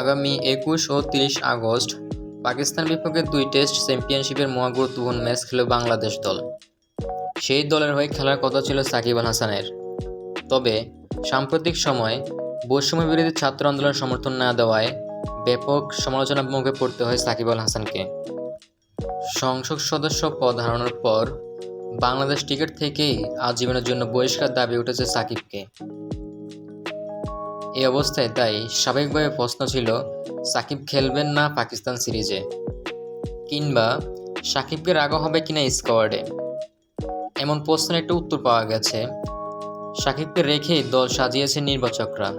আগামী ২১ ও ৩০ আগস্ট পাকিস্তান বিপক্ষে ২ টেস্ট চ্যাম্পিয়নশিপের মহা গুরুত্বপূর্ণ ম্যাচ খেলবে বাংলাদেশ দল। সেই দলের হয়ে খেলার কথা ছিল সাকিব আল হাসানের। তবে সাম্প্রতিক সময়ে বৈষম্য বিরোধী ছাত্র আন্দোলন সমর্থন না দেওয়ায় ব্যাপক সমালোচনার মুখে পড়তে হয় সাকিব আল হাসানকে। সংসদ সদস্য পদ হারানোর পর বাংলাদেশ ক্রিকেট থেকেই আজীবনের জন্য বহিষ্কার দাবি উঠেছে সাকিবকে। এই অবস্থায় তাই স্বাভাবিকভাবে প্রশ্ন ছিল, সাকিব খেলবেন না পাকিস্তান সিরিজে, কিংবা সাকিবকে রাখা হবে কিনা স্কোয়াডে। এমন প্রশ্নের একটা উত্তর পাওয়া গেছে। সাকিবকে রেখেই দল সাজিয়েছে নির্বাচকরা,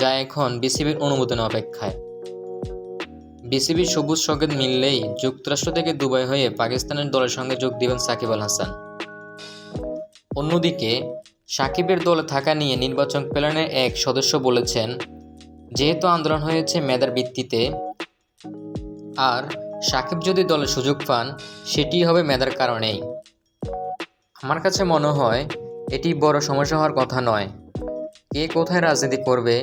যা এখন বিসিবির অনুমোদনের অপেক্ষায়। বিসিবির সবুজ সংকেত মিললেই যুক্তরাষ্ট্র থেকে দুবাই হয়ে পাকিস্তানের দলের সঙ্গে যোগ দিবেন সাকিব আল হাসান। অন্যদিকে সাকিবের দলে থাকা নিয়ে নির্বাচক প্যানেলের এক সদস্য বলেছেন, যেহেতু আন্দোলন হয়েছে মেধার ভিত্তিতে, আর সাকিব যদি দলে সুযোগ পান সেটি হবে মেধার কারণেই। আমার কাছে মনে হয় এটি বড় সমস্যা হওয়ার কথা নয়। কে কোথায় রাজনীতি করবে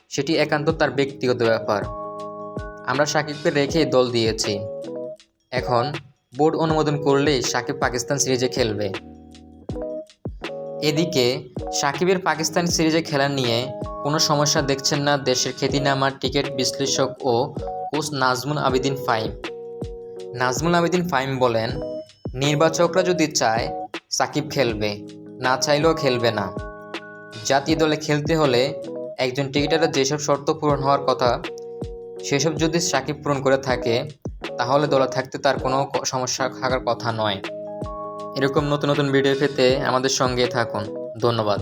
সেটি একান্ত তার ব্যক্তিগত ব্যাপার। আমরা সাকিবকে রেখেই দল দিয়েছি। এখন বোর্ড অনুমোদন করলেই সাকিব পাকিস্তান সিরিজে খেলবে। এদিকে সাকিবের পাকিস্তান সিরিজে খেলা নিয়ে কোনো সমস্যা দেখছেন না দেশের খ্যাতিনামা ক্রিকেট বিশ্লেষক ও কোচ নাজমুল আবেদিন ফাহিম। নাজমুল আবেদিন ফাহিম বলেন, নির্বাচকরা যদি চায় সাকিব খেলবে, না চাইলেও খেলবে না। জাতীয় দলে খেলতে হলে একজন ক্রিকেটারের যেসব শর্ত পূরণ হওয়ার কথা, সেসব যদি সাকিব পূরণ করে থাকে তাহলে দলে থাকতে তার কোনো সমস্যা থাকার কথা নয়। এরকম নতুন নতুন ভিডিও পেতে আমাদের সঙ্গে থাকুন। ধন্যবাদ।